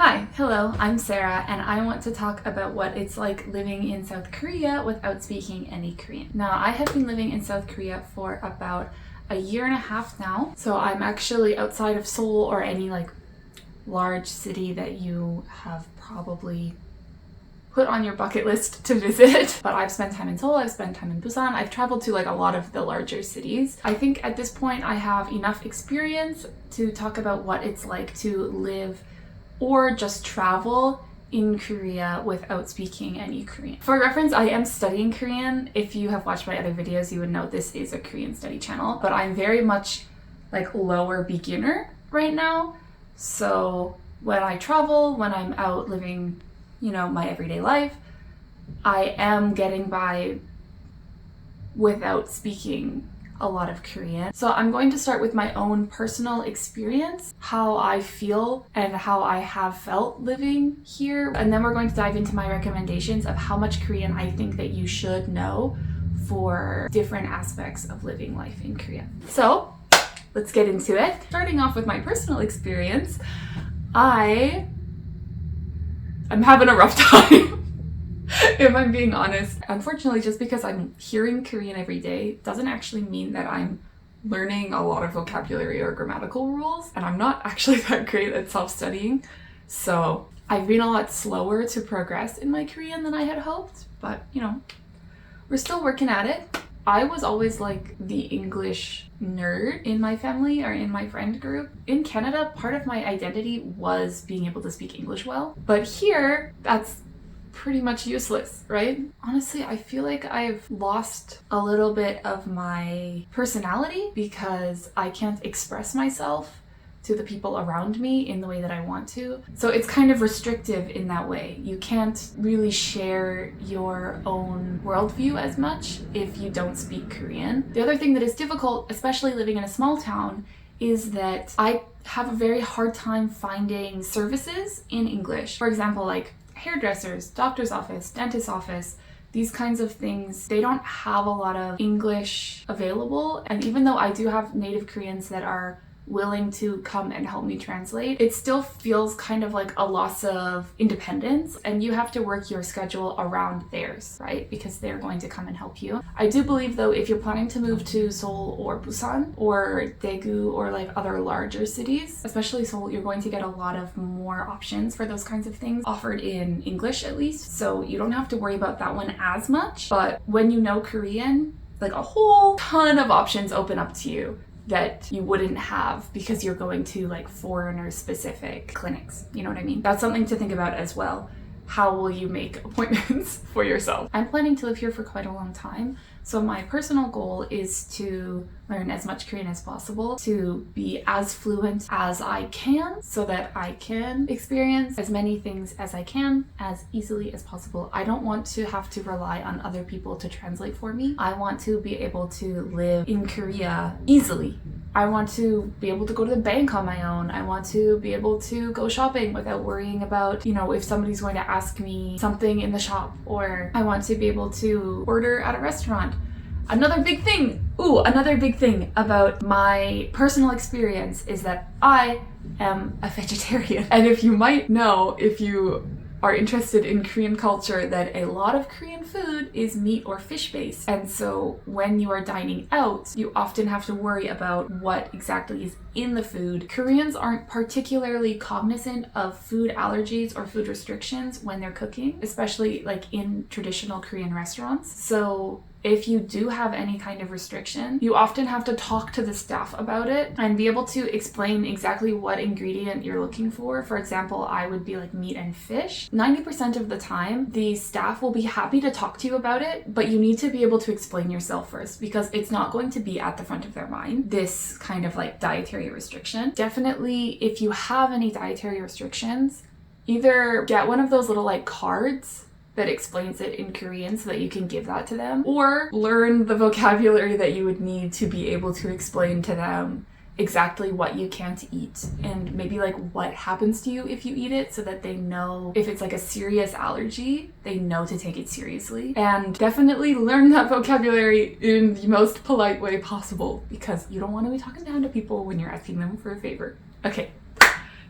Hi, hello, I'm Sarah, and I want to talk about what it's like living in South Korea without speaking any Korean. Now, I have been living in South Korea for about a year and a half now, so I'm actually outside of Seoul or any large city that you have probably put on your bucket list to visit. But I've spent time in Seoul, I've spent time in Busan, I've traveled to a lot of the larger cities. I think at this point I have enough experience to talk about what it's like to live or just travel in Korea without speaking any Korean. For reference, I am studying Korean. If you have watched my other videos, you would know this is a Korean study channel, but I'm very much lower beginner right now. So when I travel, when I'm out living, my everyday life, I am getting by without speaking a lot of Korean. So I'm going to start with my own personal experience, how I feel and how I have felt living here. And then we're going to dive into my recommendations of how much Korean I think that you should know for different aspects of living life in Korea. So let's get into it. Starting off with my personal experience, I'm having a rough time. If I'm being honest. Unfortunately, just because I'm hearing Korean every day doesn't actually mean that I'm learning a lot of vocabulary or grammatical rules, and I'm not actually that great at self-studying. So I've been a lot slower to progress in my Korean than I had hoped, but we're still working at it. I was always the English nerd in my family or in my friend group. In Canada, part of my identity was being able to speak English well, but here, that's pretty much useless, right? Honestly, I feel like I've lost a little bit of my personality because I can't express myself to the people around me in the way that I want to. So it's kind of restrictive in that way. You can't really share your own worldview as much if you don't speak Korean. The other thing that is difficult, especially living in a small town, is that I have a very hard time finding services in English. For example, hairdressers, doctor's office, dentist's office, these kinds of things, they don't have a lot of English available. And even though I do have native Koreans that are willing to come and help me translate, it still feels kind of like a loss of independence, and you have to work your schedule around theirs, right? Because they're going to come and help you. I do believe though, if you're planning to move to Seoul or Busan or Daegu or other larger cities, especially Seoul, you're going to get a lot of more options for those kinds of things offered in English at least. So you don't have to worry about that one as much. But when you know Korean, a whole ton of options open up to you that you wouldn't have because you're going to foreigner specific clinics. You know what I mean? That's something to think about as well. How will you make appointments for yourself? I'm planning to live here for quite a long time. So my personal goal is to learn as much Korean as possible, to be as fluent as I can so that I can experience as many things as I can as easily as possible. I don't want to have to rely on other people to translate for me. I want to be able to live in Korea easily. I want to be able to go to the bank on my own. I want to be able to go shopping without worrying about, if somebody's going to ask me something in the shop, or I want to be able to order at a restaurant. Another big thing about my personal experience is that I am a vegetarian. And if you might know, if you are interested in Korean culture, that a lot of Korean food is meat or fish based. And so when you are dining out, you often have to worry about what exactly is in the food. Koreans aren't particularly cognizant of food allergies or food restrictions when they're cooking, especially in traditional Korean restaurants. So if you do have any kind of restriction, you often have to talk to the staff about it and be able to explain exactly what ingredient you're looking for. For example, I would be meat and fish. 90% of the time, the staff will be happy to talk to you about it, but you need to be able to explain yourself first because it's not going to be at the front of their mind, this kind of dietary restriction. Definitely, if you have any dietary restrictions, either get one of those little cards that explains it in Korean so that you can give that to them, or learn the vocabulary that you would need to be able to explain to them exactly what you can't eat and maybe what happens to you if you eat it, so that they know if it's a serious allergy, they know to take it seriously. And definitely learn that vocabulary in the most polite way possible, because you don't want to be talking down to people when you're asking them for a favor. Okay,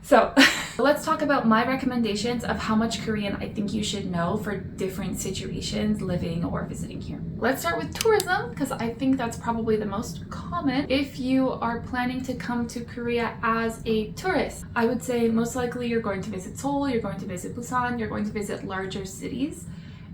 So let's talk about my recommendations of how much Korean I think you should know for different situations living or visiting here. Let's start with tourism, because I think that's probably the most common. If you are planning to come to Korea as a tourist, I would say most likely you're going to visit Seoul, you're going to visit Busan, you're going to visit larger cities.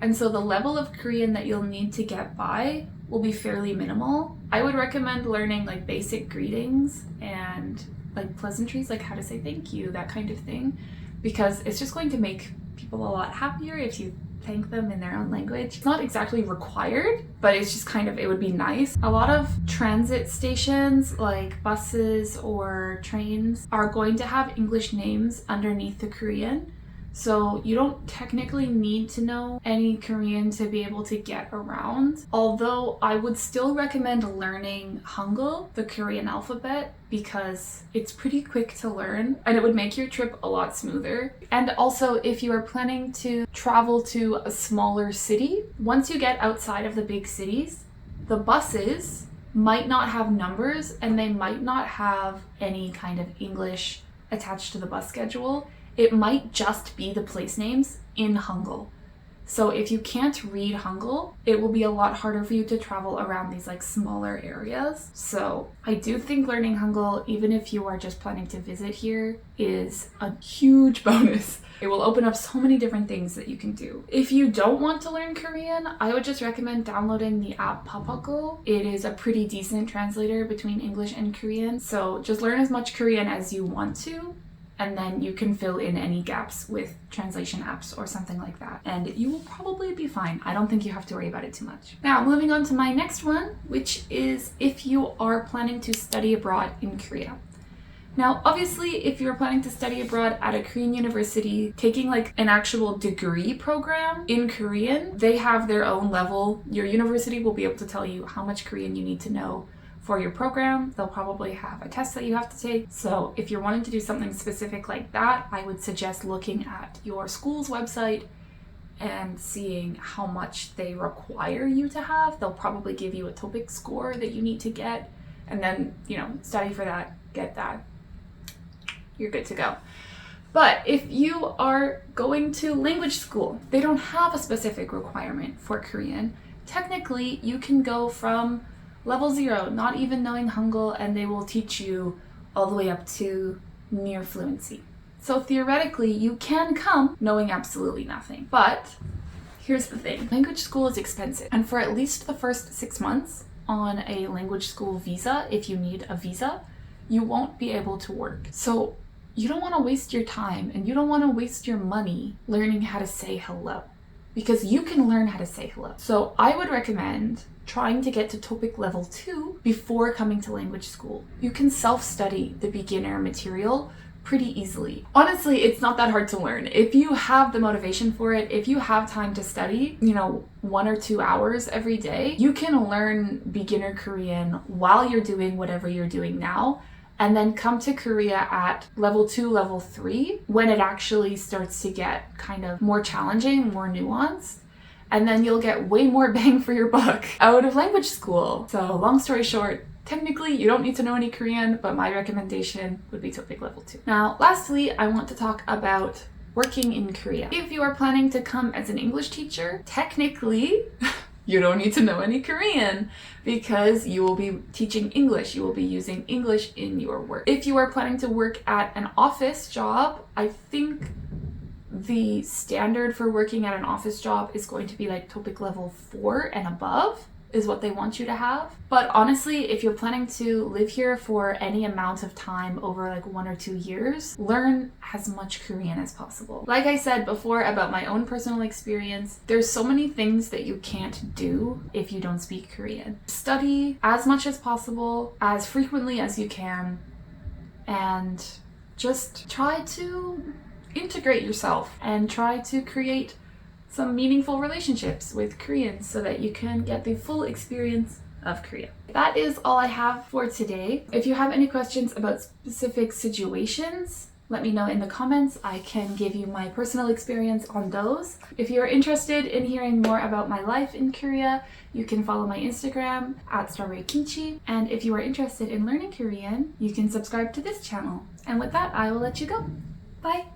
And so the level of Korean that you'll need to get by will be fairly minimal. I would recommend learning like basic greetings and like pleasantries, like how to say thank you, that kind of thing, because it's just going to make people a lot happier if you thank them in their own language. It's not exactly required, but it's just kind of, it would be nice. A lot of transit stations like buses or trains are going to have English names underneath the Korean. So you don't technically need to know any Korean to be able to get around. Although I would still recommend learning Hangul, the Korean alphabet, because it's pretty quick to learn and it would make your trip a lot smoother. And also, if you are planning to travel to a smaller city, once you get outside of the big cities, the buses might not have numbers and they might not have any kind of English attached to the bus schedule. It might just be the place names in Hangul. So if you can't read Hangul, it will be a lot harder for you to travel around these like smaller areas. So I do think learning Hangul, even if you are just planning to visit here, is a huge bonus. It will open up so many different things that you can do. If you don't want to learn Korean, I would just recommend downloading the app Papago. It is a pretty decent translator between English and Korean. So just learn as much Korean as you want to, and then you can fill in any gaps with translation apps or something like that. And you will probably be fine. I don't think you have to worry about it too much. Now, moving on to my next one, which is if you are planning to study abroad in Korea. Now, obviously, if you're planning to study abroad at a Korean university, taking like an actual degree program in Korean, they have their own level. Your university will be able to tell you how much Korean you need to know for your program. They'll probably have a test that you have to take. So if you're wanting to do something specific like that, I would suggest looking at your school's website and seeing how much they require you to have. They'll probably give you a TOEIC score that you need to get, and then, study for that, get that. You're good to go. But if you are going to language school, they don't have a specific requirement for Korean. Technically, you can go from level 0, not even knowing Hangul, and they will teach you all the way up to near fluency. So theoretically, you can come knowing absolutely nothing. But here's the thing. Language school is expensive. And for at least the first 6 months on a language school visa, if you need a visa, you won't be able to work. So you don't want to waste your time and you don't want to waste your money learning how to say hello, because you can learn how to say hello. So I would recommend trying to get to TOEIC level 2 before coming to language school. You can self-study the beginner material pretty easily. Honestly, it's not that hard to learn. If you have the motivation for it, if you have time to study, 1 or 2 hours every day, you can learn beginner Korean while you're doing whatever you're doing now, and then come to Korea at level 2, level 3, when it actually starts to get kind of more challenging, more nuanced. And then you'll get way more bang for your buck out of language school. So long story short, technically you don't need to know any Korean, but my recommendation would be TOEIC level 2. Now, lastly, I want to talk about working in Korea. If you are planning to come as an English teacher, technically, you don't need to know any Korean because you will be teaching English. You will be using English in your work. If you are planning to work at an office job, I think the standard for working at an office job is going to be like TOEIC level 4 and above is what they want you to have. But honestly, if you're planning to live here for any amount of time over like 1 or 2 years, learn as much Korean as possible. Like I said before about my own personal experience, there's so many things that you can't do if you don't speak Korean. Study as much as possible, as frequently as you can, and just try to integrate yourself and try to create some meaningful relationships with Koreans so that you can get the full experience of Korea. That is all I have for today. If you have any questions about specific situations let me know in the comments. I can give you my personal experience on those. If you're interested in hearing more about my life in Korea, you can follow my Instagram at strawberrykimchi. And if you are interested in learning Korean, you can subscribe to this channel. And with that, I will let you go. Bye!